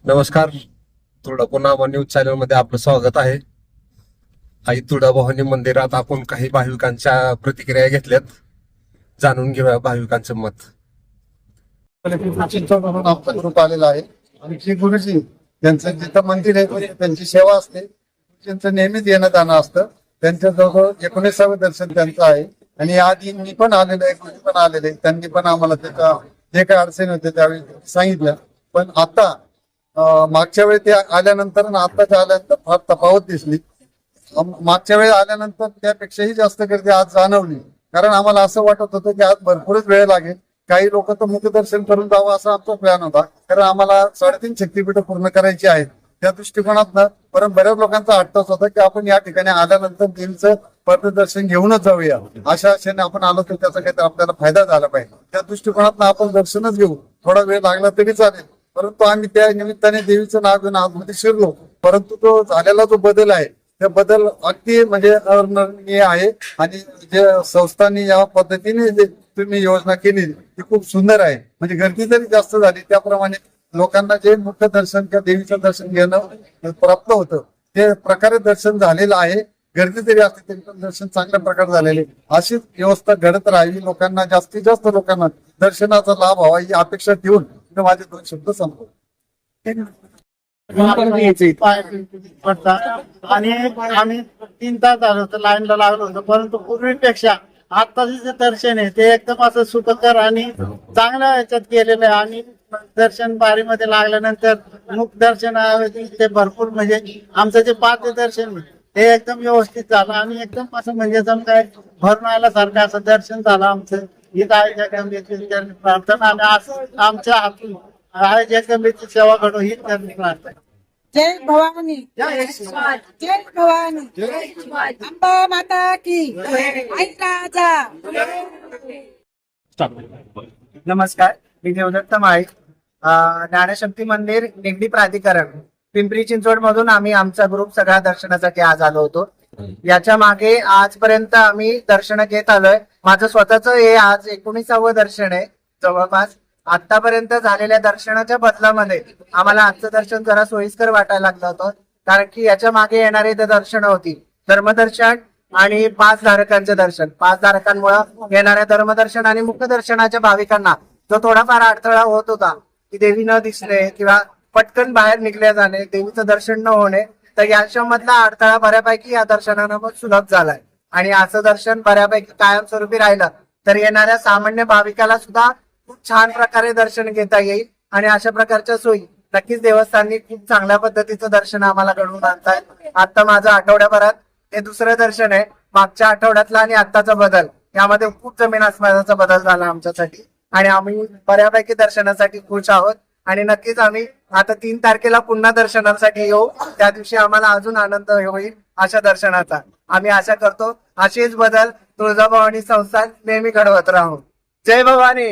नमस्कार. Tuljapur news channel मध्ये आपलं स्वागत आहे. आई तुळजाभवानी मंदिरात आपण काही भाविकांच्या प्रतिक्रिया घेतल्यात. जाणून घेऊया भाविकांचं मत. म्हणून आमचा ग्रुप आलेला आहे आणि श्री गुरुजी त्यांचं जिथं मंदिर आहे त्यांची सेवा असते. त्यांचं नेहमीच येणं जाणं असतं. त्यांच्या जवळ 19वे दर्शन त्यांचं आहे आणि आधी मी पण आलेलो आहे, गुरुजी पण आलेले. त्यांनी पण आम्हाला त्याच्या जे काही अडचणी होते त्यावेळी सांगितलं. पण आता मागच्या वेळी ते आल्यानंतर आणि आताच्या आल्यानंतर फार तफावत दिसली. मागच्या वेळी आल्यानंतर त्यापेक्षाही जास्त गर्दी आज जाणवली. कारण आम्हाला असं वाटत होतं की आज भरपूरच वेळ लागेल. काही लोक तर मुखदर्शन करून जावं असा आमचा प्लॅन होता, कारण आम्हाला 3.5 शक्तीपीठ पूर्ण करायची आहेत. त्या दृष्टिकोनातनं परत बऱ्याच लोकांचा हट्टच होता की आपण या ठिकाणी आल्यानंतर देवीचं पददर्शन घेऊनच जाऊया. अशा आशेने आपण आलो तर त्याचा काहीतरी आपल्याला फायदा झाला पाहिजे. त्या दृष्टिकोनातनं आपण दर्शनच घेऊ. थोडा वेळ लागला तरी चालेल, परंतु आम्ही त्या निमित्ताने देवीचं नाव घेऊन आतमध्ये शिरलो. परंतु तो झालेला जो बदल आहे त्या बदल अगदी म्हणजे अवर्णनीय आहे. आणि जे संस्थांनी या पद्धतीने जे तुम्ही योजना केली ती खूप सुंदर आहे. म्हणजे गर्दी जरी जास्त झाली त्याप्रमाणे लोकांना जे मुख्य दर्शन किंवा देवीचं दर्शन घेणं प्राप्त होतं ते प्रकारे दर्शन झालेलं आहे. गर्दी जरी असते तरी पण दर्शन चांगल्या प्रकारे झालेले. अशीच व्यवस्था घडत राहावी, लोकांना जास्तीत जास्त लोकांना दर्शनाचा लाभ व्हावा ही अपेक्षा ठेवून मी माझे 2 शब्द संपवतो. आणि आम्ही 3 तास झालो होतो लाईनला लागलो होतो, परंतु पूर्वीपेक्षा आताचे जे दर्शन आहे ते एकदम असं सुखकर आणि चांगल्या ह्याच्यात केलेलं आहे. आणि दर्शन बारीमध्ये लागल्यानंतर मुख दर्शन ते भरपूर म्हणजे आमचं जे पाच दर्शन आहे ते एकदम व्यवस्थित झालं आणि एकदम असं म्हणजे जम काय भरून आल्यासारखं असं दर्शन झालं आमचं. ही आहे जगदंबेची प्रार्थना आणि असं आमच्या हातून आहे जगदंबेची सेवा घडो ही त्यांनी प्रार्थना. जय भवानी, जय भवानी, अंबा माता की आई राजा. नमस्कार, मी देवदत्त माळी, ज्ञानशक्ती मंदिर निगडी प्राधिकरण पिंपरी चिंचवड मधून आम्ही आमचा ग्रुप सगळा दर्शनासाठी आज आलो होतो. याच्या मागे आजपर्यंत आम्ही दर्शन घेत आलोय. माझं स्वतःच हे आज 19वं दर्शन आहे. जवळपास आतापर्यंत झालेल्या दर्शनाच्या बदलामध्ये आम्हाला आजचं दर्शन जरा सोयीस्कर वाटायला लागलं होतं, कारण की याच्या मागे येणारे दर्शन होती धर्मदर्शन आणि 5 धारकांचे दर्शन. 5 धारकांमुळे येणाऱ्या धर्मदर्शन आणि मुखदर्शनाच्या भाविकांना जो थोडाफार अडथळा होत होता की देवी न दिसणे किंवा पटकन बाहेर निघल्या जाणे, देवीचं दर्शन न होणे, तर याच्यामधला अडथळा बऱ्यापैकी या दर्शनानं सुलभ झालाय. आणि असं दर्शन बऱ्यापैकी कायमस्वरूपी राहिलं तर येणाऱ्या सामान्य भाविकाला सुद्धा खूप छान प्रकारे दर्शन घेता येईल. आणि अशा प्रकारच्या सोयी नक्कीच देवस्थाननी खूप चांगल्या पद्धतीचं दर्शन आम्हाला घडवून आणताय. आता माझं आठवड्याभरात हे 2रं दर्शन आहे. मागच्या आठवड्यातला आणि आत्ताचा बदल यामध्ये खूप जमीन आसमानाचा बदल झाला आमच्यासाठी आणि आम्ही बऱ्यापैकी दर्शनासाठी खुश आहोत. आणि नक्कीच आम्ही आता 3 तारखेला पुन्हा दर्शनासाठी येऊ. त्या दिवशी आम्हाला अजून आनंद होईल अशा दर्शनाचा. आम्ही आशा करतो असेच बदल तुळजाभवानी संस्थान नेहमी घडवत राहू. जय भवानी.